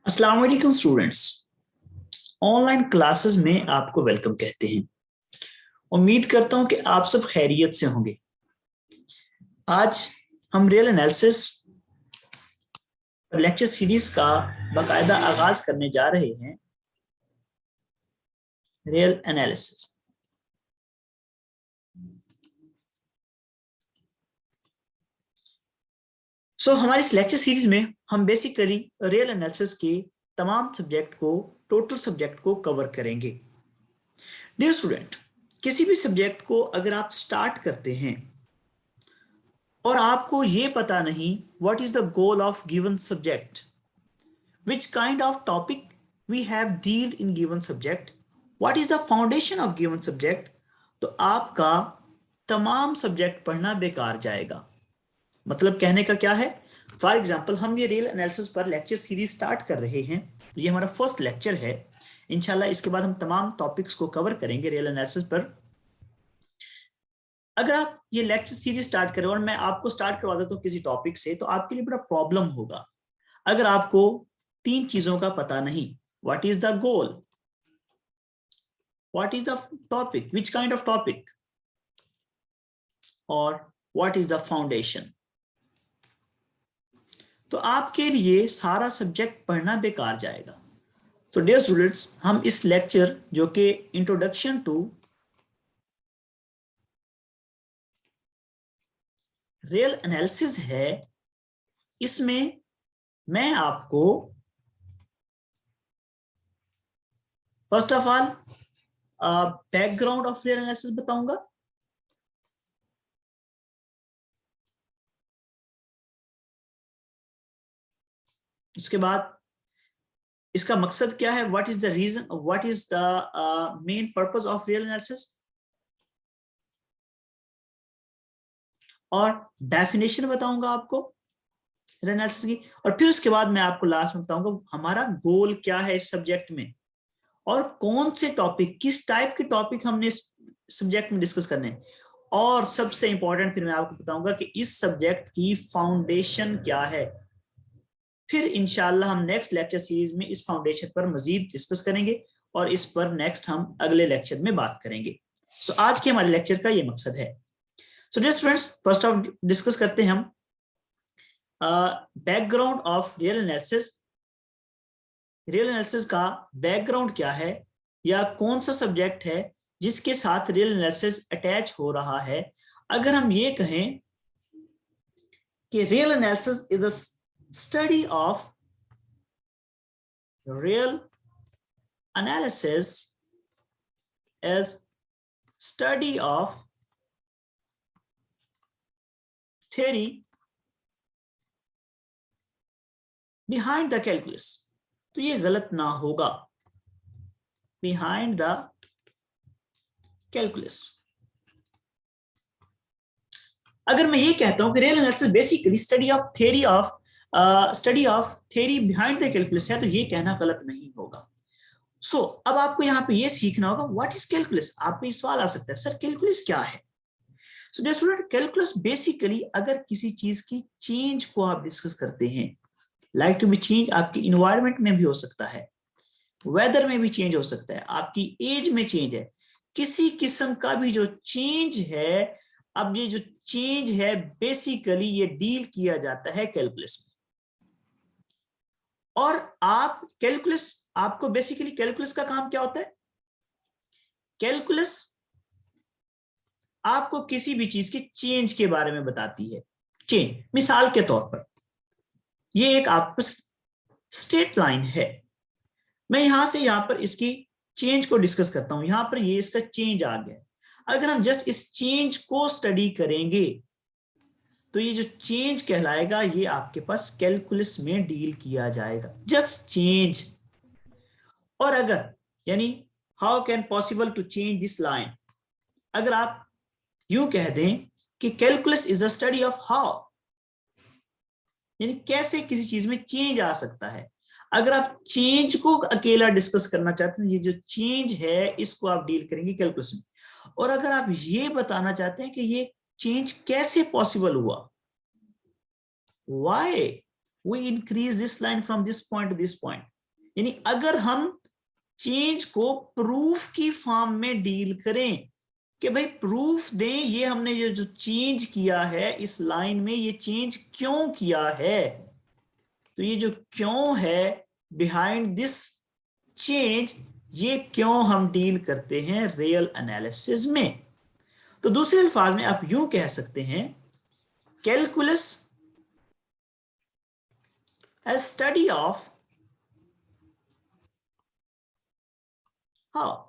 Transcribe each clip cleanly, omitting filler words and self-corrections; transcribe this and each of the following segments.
अस्सलाम वालेकुम students. Online classes में आपको वेलकम कहते हैं। उम्मीद करता हूं कि आप सब खैरियत से होंगे। आज हम रियल एनालिसिस लेक्चर सीरीज का बाकायदा आगाज करने जा रहे हैं। रियल एनालिसिस हमारी इस लेक्चर सीरीज में हम बेसिकली रियल एनालिसिस के तमाम टोटल सब्जेक्ट को कवर करेंगे। डियर स्टूडेंट, किसी भी सब्जेक्ट को अगर आप स्टार्ट करते हैं और आपको ये पता नहीं what is the goal of given subject, which kind of topic we have deal in given subject, what is the foundation of given subject, तो आपका तमाम सब्जेक्ट पढ़ना बेकार जाएगा। मतलब कहने का क्या है, फॉर एग्जाम्पल हम ये रियल एनालिसिस पर लेक्चर सीरीज स्टार्ट कर रहे हैं। ये हमारा फर्स्ट लेक्चर है। इंशाल्लाह इसके बाद हम तमाम टॉपिक्स को कवर करेंगे रियल एनालिसिस पर। अगर आप ये लेक्चर सीरीज स्टार्ट करें और मैं आपको स्टार्ट करवा देता हूं किसी टॉपिक से, तो आपके लिए बड़ा प्रॉब्लम होगा। अगर आपको तीन चीजों का पता नहीं, what is the goal, what is the topic, which kind of topic, और व्हाट इज द फाउंडेशन, तो आपके लिए सारा सब्जेक्ट पढ़ना बेकार जाएगा। तो डियर स्टूडेंट्स, हम इस लेक्चर जो कि इंट्रोडक्शन टू रियल एनालिसिस है, इसमें मैं आपको first of all background of real analysis बताऊंगा। उसके बाद इसका मकसद क्या है, what is the reason, what is the main purpose of real analysis, और डेफिनेशन बताऊंगा आपको रियल एनालिसिस की। और फिर उसके बाद मैं आपको लास्ट में बताऊंगा हमारा गोल क्या है इस सब्जेक्ट में, और कौन से टॉपिक, किस टाइप के टॉपिक हमने इस सब्जेक्ट में डिस्कस करने हैं, और सबसे इंपॉर्टेंट फिर मैं आपको बताऊंगा कि इस सब्जेक्ट की फाउंडेशन क्या है। फिर इंशाल्लाह हम नेक्स्ट लेक्चर सीरीज में इस फाउंडेशन पर मजीद डिस्कस करेंगे और इस पर नेक्स्ट हम अगले लेक्चर में बात करेंगे। सो आज के हमारे लेक्चर का ये मकसद है। So dear students, first of discuss करते हैं हम background of real analysis. Real analysis का बैकग्राउंड क्या है, या कौन सा सब्जेक्ट है जिसके साथ रियल एनालिसिस अटैच हो रहा है। अगर हम ये कहें कि real analysis is a study of real analysis as study of theory behind the calculus, तो ये गलत ना होगा, behind the calculus। अगर मैं ये कहता हूं कि real analysis basically study of theory behind the calculus है, तो ये कहना गलत नहीं होगा। अब आपको यहाँ पे ये सीखना होगा व्हाट इज कैलकुलस। आपको ये सवाल आ सकता है, सर कैलकुलस क्या है। So dear student, calculus basically अगर किसी चीज की चेंज को आप डिस्कस करते हैं, लाइक टू बी चेंज आपकी इन्वायरमेंट में भी हो सकता है, वेदर में भी चेंज हो सकता है, आपकी एज में चेंज है, किसी किस्म का भी जो चेंज है। अब ये जो चेंज है बेसिकली ये डील किया जाता है कैलकुलस में। और आपको बेसिकली कैलकुलस का काम क्या होता है, कैलकुलस आपको किसी भी चीज की चेंज के बारे में बताती है। चेंज, मिसाल के तौर पर ये एक आपको स्ट्रेट लाइन है, मैं यहां से यहां पर इसकी चेंज को डिस्कस करता हूं, यहां पर ये इसका चेंज आ गया। अगर हम जस्ट इस चेंज को स्टडी करेंगे तो ये जो चेंज कहलाएगा ये आपके पास कैलकुलस में डील किया जाएगा, जस्ट चेंज। और अगर यानी how can possible to change this line, अगर आप यूं कह दें कि calculus is a study of how, यानी कैसे किसी चीज में चेंज आ सकता है। अगर आप चेंज को अकेला डिस्कस करना चाहते हैं, ये जो चेंज है इसको आप डील करेंगे कैलकुलस में। और अगर आप ये बताना चाहते हैं कि ये चेंज कैसे पॉसिबल हुआ, why we increase this line from this point to this point, यानी अगर हम चेंज को प्रूफ की फॉर्म में डील करें कि भाई प्रूफ दें ये हमने ये जो चेंज किया है इस लाइन में, ये चेंज क्यों किया है, तो ये जो क्यों है बिहाइंड दिस चेंज, ये क्यों हम डील करते हैं रियल एनालिसिस में। तो दूसरे अल्फाज में आप यूं कह सकते हैं, calculus as study of how,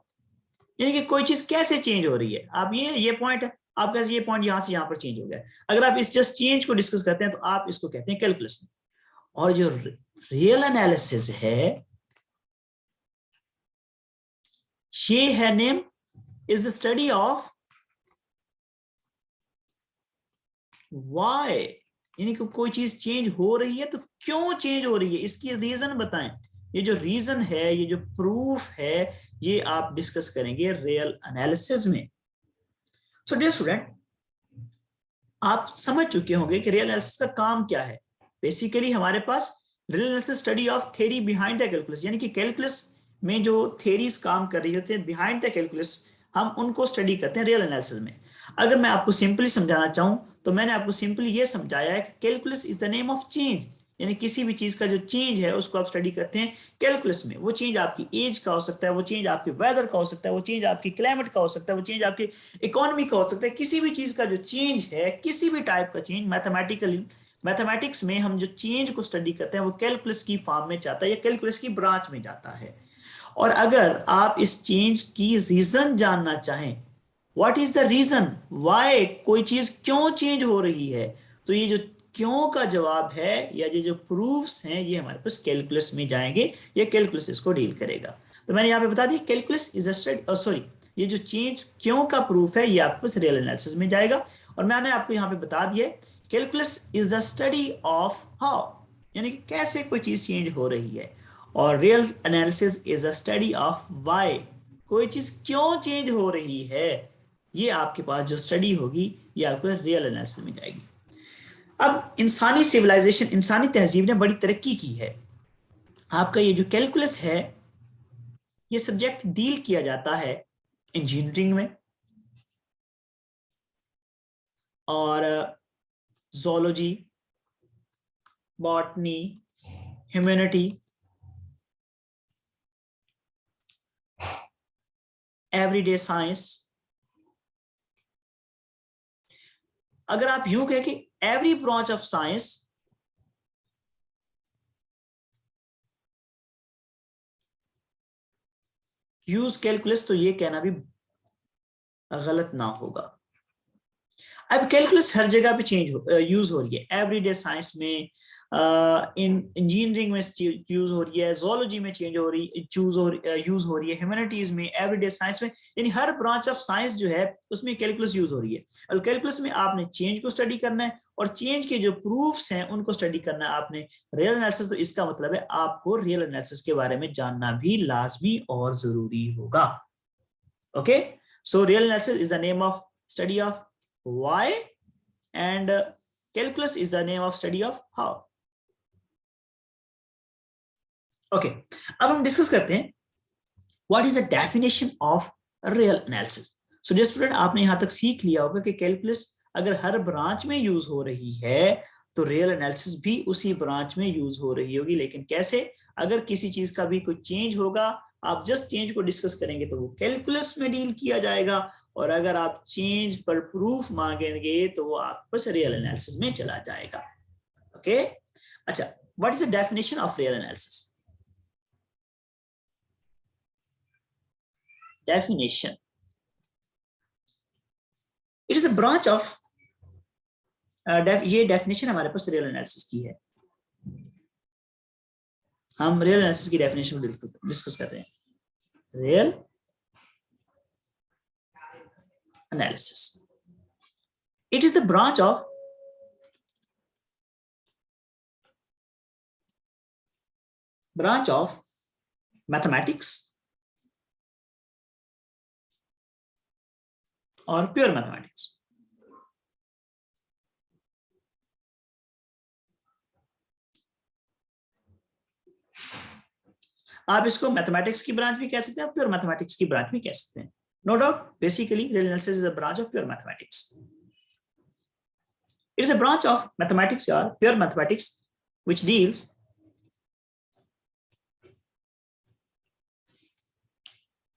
यानी कि कोई चीज कैसे चेंज हो रही है। आप ये पॉइंट है आपका, ये पॉइंट यहां से यहां पर चेंज हो गया। अगर आप इस जस्ट चेंज को डिस्कस करते हैं तो आप इसको कहते हैं कैलकुलस में। और जो रियल एनालिसिस है ये है name is the study of why, यानी कि कोई चीज चेंज हो रही है तो क्यों चेंज हो रही है, इसकी रीजन बताएं। ये जो रीजन है, ये जो प्रूफ है, ये आप डिस्कस करेंगे रियल एनालिसिस में। सो डियर स्टूडेंट, आप समझ चुके होंगे कि रियल एनालिसिस का काम क्या है। बेसिकली हमारे पास real analysis study of theory behind the calculus, यानी कि कैलकुलस में जो थ्योरीज काम कर रही होती है बिहाइंड द कैलकुलस, हम उनको स्टडी करते हैं रियल एनालिसिस में। अगर मैं आपको सिंपली समझाना चाहूं तो मैंने आपको सिंपली ये समझाया है कि calculus is the name of change, यानी किसी भी चीज का जो चेंज है उसको आप स्टडी करते हैं कैलकुलस में। वो चेंज आपकी एज का हो सकता है, वो चेंज आपके वेदर का हो सकता है, वो चेंज आपकी क्लाइमेट का हो सकता है, वो चेंज आपकी इकोनॉमी का हो सकता है। किसी भी चीज का जो चेंज है, किसी भी टाइप का चेंज, मैथमेटिक्स में हम जो चेंज को स्टडी करते हैं वो कैलकुलस की फॉर्म में जाता है या कैलकुलस की ब्रांच में जाता है। और अगर आप इस चेंज की रीजन जानना चाहें, what is the reason why, कोई चीज क्यों चेंज हो रही है, तो ये जो क्यों का जवाब है या ये जो प्रूफ्स हैं ये हमारे पास कैलकुलस में जाएंगे, ये कैलकुलस इसको डील करेगा। तो मैंने यहां पे बता दिया कैलकुलस इज अ सॉरी, ये जो चेंज क्यों का प्रूफ है ये आपको रियल एनालिसिस में जाएगा। और मैंने आपको यहां पे बता दिया calculus is the study of how, यानी कि कैसे कोई चीज चेंज हो रही है। और real analysis is a study of why, कोई चीज क्यों चेंज हो रही है। ये आपके पास जो स्टडी होगी ये आपको रियल एनालिसिस में जाएगी। अब इंसानी सिविलाइजेशन, इंसानी तहजीब ने बड़ी तरक्की की है। आपका ये जो कैलकुलस है ये सब्जेक्ट डील किया जाता है इंजीनियरिंग में और zoology, botany, humanity, everyday science. अगर आप यूं कहें कि every branch of science use calculus, तो ये कहना भी गलत ना होगा। अब कैलकुलस हर जगह पे यूज हो रही है, एवरीडे साइंस में, इंजीनियरिंग में यूज हो रही है, जोलॉजी में यूज हो रही है, ह्यूमैनिटीज में, एवरीडे साइंस में, यानी हर ब्रांच ऑफ साइंस जो है उसमें कैलकुलस यूज हो रही है। और कैलकुलस में आपने चेंज को स्टडी करना है और चेंज के जो प्रूफ्स हैं उनको स्टडी करना है आपने रियल एनालिसिस। तो इसका मतलब है आपको रियल एनालिसिस के बारे में जानना भी लाजमी और जरूरी होगा। Okay, so real analysis is the name of study of why and calculus is the name of study of how. Okay, अब हम डिस्कस करते हैं what is the definition of real analysis. So dear student, आपने यहां तक सीख लिया होगा कि कैलकुलस अगर हर ब्रांच में यूज हो रही है तो रियल एनालिसिस भी उसी ब्रांच में यूज हो रही होगी। लेकिन कैसे, अगर किसी चीज का भी कोई चेंज होगा, आप जस्ट चेंज को डिस्कस करेंगे तो वो कैलकुलस में डील किया जाएगा, और अगर आप चेंज पर प्रूफ मांगेंगे तो वो आपको रियल एनालिसिस में चला जाएगा। ओके, अच्छा, what is the definition of real analysis? Definition, it is a branch of, ये डेफिनेशन हमारे पास रियल एनालिसिस की है। हम रियल एनालिसिस की डेफिनेशन डिस्कस कर रहे हैं। Real analysis, it is the branch of mathematics और प्योर मैथमेटिक्स। आप इसको मैथमेटिक्स की ब्रांच भी कह सकते हैं, प्योर मैथमेटिक्स की ब्रांच भी कह सकते हैं। No doubt, basically real analysis is a branch of pure mathematics. It is a branch of mathematics or pure mathematics which deals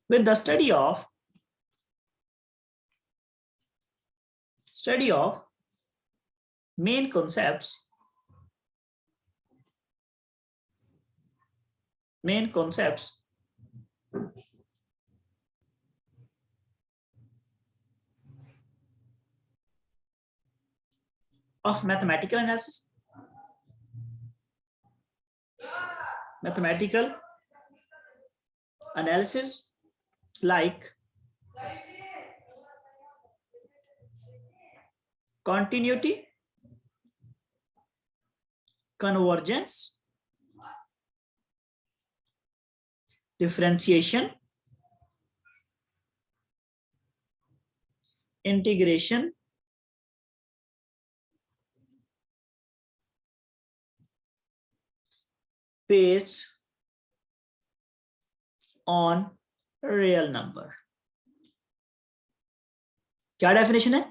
with the study of main concepts of mathematical analysis like continuity, convergence, differentiation, integration, based on real number. क्या definition है?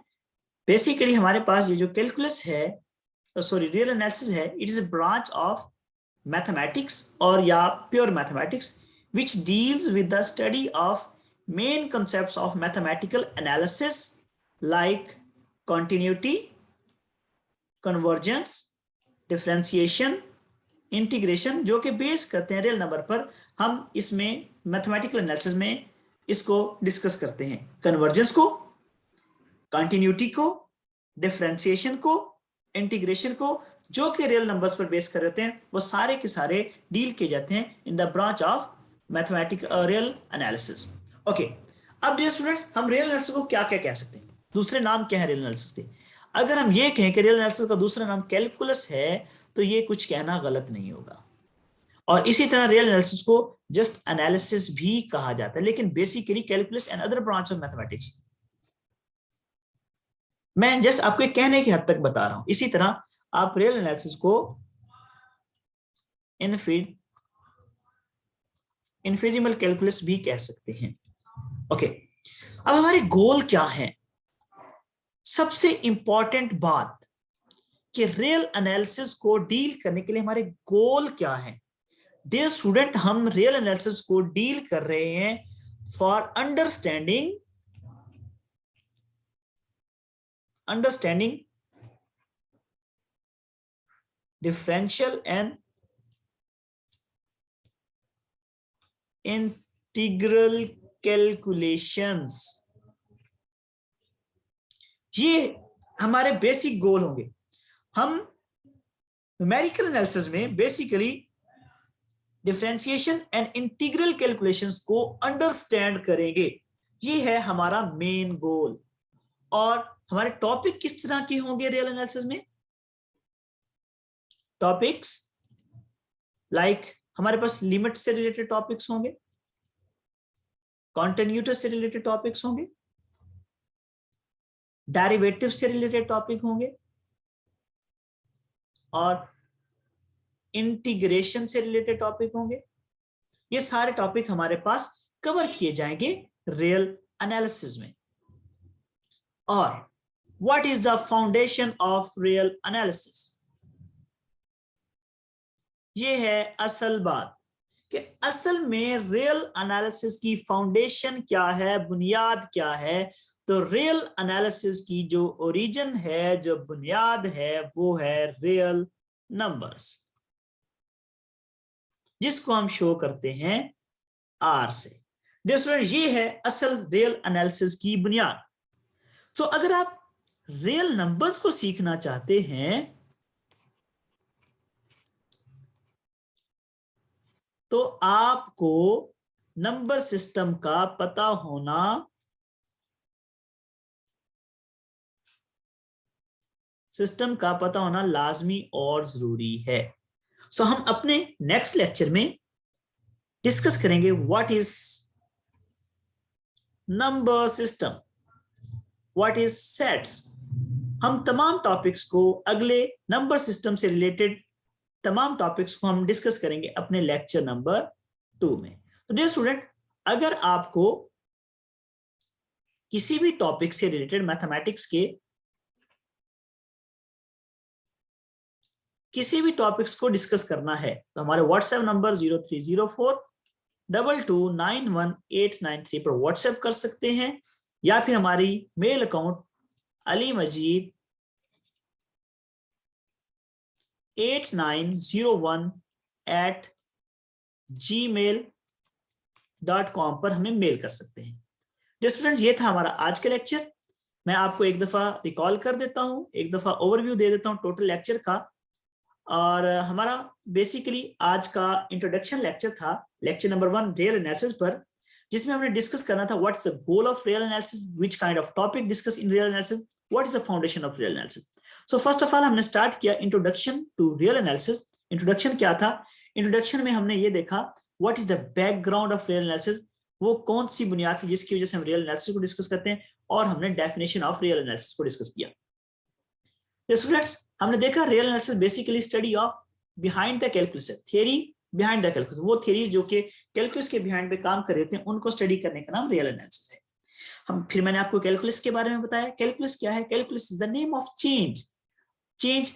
Basically हमारे पास ये जो calculus है, sorry real analysis है, it is a branch of mathematics और या pure mathematics which deals with the study of main concepts of mathematical analysis like continuity, convergence, differentiation, integration, जो कि बेस करते हैं रियल नंबर पर. हम इसमें मैथमेटिकल एनालिसिस में इसको डिस्कस करते हैं. कन्वर्जेंस को, कंटिन्यूटी को, डिफरेंशिएशन को, इंटीग्रेशन को, जो कि रियल नंबर्स पर बेस कर रहते हैं, वो सारे के सारे डील किए जाते हैं in the branch of mathematical real analysis. Okay, अब डियर स्टूडेंट्स, हम रियल एनालिसिस को क्या क्या कह सकते हैं? दूसरे नाम क्या है रियल एनालिसिस के? अगर हम ये कहें कि रियल एनालिसिस का दूसरा नाम कैलकुलस है, तो ये कुछ कहना गलत नहीं होगा. और इसी तरह रियल एनालिसिस को जस्ट एनालिसिस भी कहा जाता है, लेकिन basically calculus and other branch of mathematics. मैं जस्ट आपको कहने की हद तक बता रहा हूं. इसी तरह आप रियल एनालिसिस को इनफिजिबल कैलकुलस भी कह सकते हैं. ओके, अब हमारे गोल क्या है? सबसे इंपॉर्टेंट बात कि रियल एनालिसिस को डील करने के लिए हमारे गोल क्या है? डियर स्टूडेंट, हम रियल एनालिसिस को डील कर रहे हैं for understanding differential and integral calculations. ये हमारे बेसिक गोल होंगे. हम न्यूमेरिकल एनालिसिस में basically differentiation and integral calculations को अंडरस्टैंड करेंगे. ये है हमारा मेन गोल. और हमारे टॉपिक किस तरह के होंगे रियल एनालिसिस में? टॉपिक्स लाइक हमारे पास लिमिट से रिलेटेड टॉपिक्स होंगे, कॉन्टिन्यूटी से रिलेटेड टॉपिक्स होंगे, डेरिवेटिव से रिलेटेड टॉपिक होंगे, और इंटीग्रेशन से रिलेटेड टॉपिक होंगे. ये सारे टॉपिक हमारे पास कवर किए जाएंगे रियल एनालिसिस में. और what is the foundation of real analysis? ये है असल बात कि असल में रियल एनालिसिस की फाउंडेशन क्या है, बुनियाद क्या है. तो रियल एनालिसिस की जो ओरिजिन है, जो बुनियाद है, वो है रियल नंबर्स, जिसको हम शो करते हैं आर से. ये है असल रियल एनालिसिस की बुनियाद. तो अगर आप रियल नंबर्स को सीखना चाहते हैं तो आपको नंबर सिस्टम का पता होना लाजमी और जरूरी है. सो हम अपने नेक्स्ट लेक्चर में डिस्कस करेंगे what is number system, what is sets. हम तमाम टॉपिक्स को, अगले नंबर सिस्टम से रिलेटेड तमाम टॉपिक्स को हम डिस्कस करेंगे अपने लेक्चर नंबर 2 में। तो डियर स्टूडेंट, अगर आपको किसी भी टॉपिक से रिलेटेड मैथमेटिक्स के किसी भी टॉपिक्स को डिस्कस करना है तो हमारे व्हाट्सएप नंबर 0304229189 पर व्हाट्सएप कर सकते हैं, या फिर हमारी मेल अकाउंट alimajid8901@gmail.com पर हमें मेल कर सकते हैं। स्टूडेंट, ये था हमारा आज का लेक्चर। मैं आपको एक दफा रिकॉल कर देता हूं, एक दफा ओवरव्यू दे देता हूं टोटल लेक्चर का। और हमारा बेसिकली आज का इंट्रोडक्शन लेक्चर था, लेक्चर नंबर 1 रियल एनालिसिस पर, जिसमें हमने डिस्कस करना था what is the goal of real analysis, which kind of topic discuss in real analysis, what is the foundation of real analysis. So first of all हमने start किया introduction to real analysis. Introduction क्या था? Introduction में हमने ये देखा what is the background of real analysis, वो कौन सी बुनियाद है जिसकी वजह से हम रियल एनालिसिस को डिस्कस करते हैं, और हमने डेफिनेशन ऑफ रियल एनालिसिस को डिस्कस किया। स्टूडेंट्स, हमने देखा real analysis basically study of behind the calculus, theory behind the calculus, वो थ्योरीज जो कि कैलकुलस के बिहाइंड पे काम कर रहे थे उनको स्टडी करने का नाम रियल एनालिसिस है। फिर मैंने आपको कैलकुलस के बारे में बताया। कैलकुलस क्या है? Calculus is the name of change. Change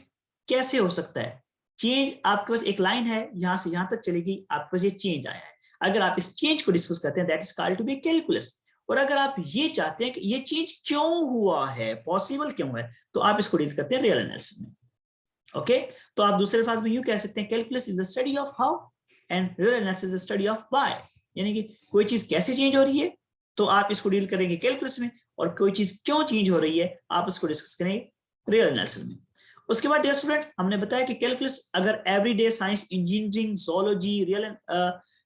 कैसे हो सकता है? चेंज आपके पास एक लाइन है, यहां से यहां तक चलेगी, आपके पास ये चेंज आया है। अगर आप इस चेंज को डिस्कस करते हैं that is called to be calculus. और अगर आप ये चाहते हैं कि ये चेंज क्यों हुआ है, पॉसिबल क्यों है, तो आप इसको डील करते हैं रियल एनालिसिस में। ओके, तो आप दूसरे अल्फाज में यूं कह सकते हैं calculus is the study of how and real analysis is the study of why. यानी कि कोई चीज कैसे चेंज हो रही है तो आप इसको डील करेंगे कैलकुलस में, और कोई चीज क्यों चेंज हो रही है आप इसको डिस्कस करेंगे रियल एनालिसिस में। उसके बाद डियर स्टूडेंट, हमने बताया कि कैलकुलस अगर everyday science, engineering, zoology, real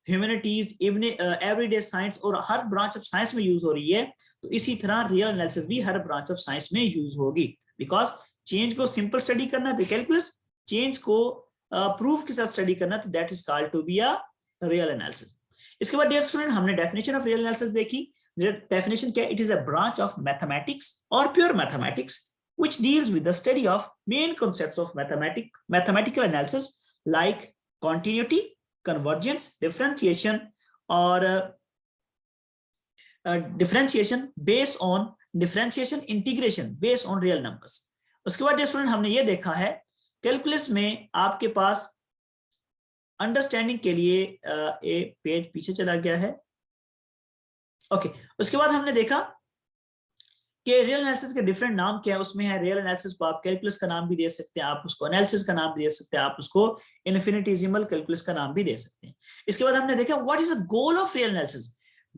humanities, everyday science और हर ब्रांच ऑफ साइंस में यूज हो रही है, तो इसी तरह रियल एनालिसिस भी हर ब्रांच ऑफ साइंस में यूज होगी। बिकॉज चेंज को सिंपल स्टडी करना तो कैलकुलस, चेंज को प्रूफ के साथ स्टडी करना तो that is called to be a real analysis. इसके बाद डियर स्टूडेंट, हमने डेफिनेशन ऑफ रियल एनालिसिस देखी। डेफिनेशन क्या? It is a branch of mathematics और pure mathematics which deals with the study of main concepts of mathematical analysis like continuity, convergence, differentiation, or differentiation based on differentiation integration based on real numbers. उसके बाद student हमने ये देखा है calculus में आपके पास understanding के लिए एक पेज पीछे चला गया है। ओके, उसके बाद हमने देखा कि रियल एनालिसिस के डिफरेंट नाम क्या है। उसमें है रियल एनालिसिस को आप कैलकुलस का नाम भी दे सकते हैं, आप उसको एनालिसिस का नाम भी दे सकते हैं, आप उसको इन्फिनिटेसिमल कैलकुलस का नाम भी दे सकते हैं। इसके बाद हमने देखा what is the goal of real analysis.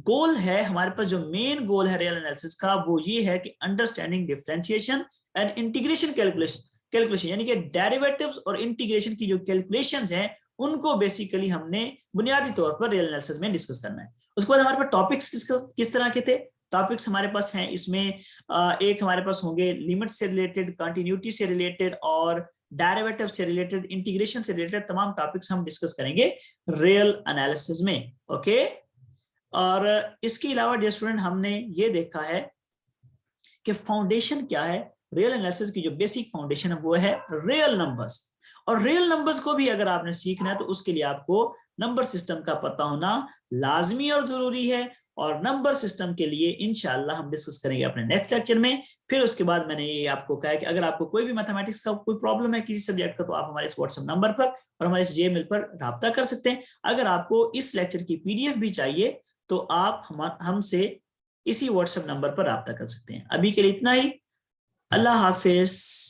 Goal है हमारे पास, जो मेन गोल है रियल एनालिसिस का वो ये है कि understanding differentiation and integration calculation, यानी कि डेरिवेटिव्स और इंटीग्रेशन की जो कैलकुलेशंस हैं उनको बेसिकली हमने बुनियादी तौर पर रियल एनालिसिस में डिस्कस करना है। उसके बाद हमारे पास टॉपिक्स किस तरह के थे? टॉपिक्स हमारे पास हैं, इसमें एक हमारे पास होंगे लिमिट से रिलेटेड, कंटिन्यूटी से रिलेटेड और डेरिवेटिव से रिलेटेड, इंटीग्रेशन से रिलेटेड तमाम टॉपिक्स हम डिस्कस करेंगे रियल एनालिसिस में। ओके, और इसके अलावा डियर स्टूडेंट हमने ये देखा है कि फाउंडेशन क्या है रियल एनालिसिस की। जो बेसिक फाउंडेशन है वो है रियल नंबर्स, और रियल नंबर्स को भी अगर आपने सीखना है तो उसके लिए आपको नंबर सिस्टम का पता होना लाजमी और जरूरी है। और नंबर सिस्टम के लिए इंशाल्लाह हम डिस्कस करेंगे अपने नेक्स्ट लेक्चर में। फिर उसके बाद मैंने ये आपको कहा कि अगर आपको कोई भी मैथमेटिक्स का कोई प्रॉब्लम है किसी सब्जेक्ट का, तो आप हमारे इस व्हाट्सएप नंबर पर और हमारे इस जीमेल पर राब्ता कर सकते हैं। अगर आपको इस लेक्चर की पीडीएफ भी चाहिए तो आप हमसे इसी व्हाट्सएप नंबर पर राब्ता कर सकते हैं। अभी के लिए इतना ही। अल्लाह हाफिज।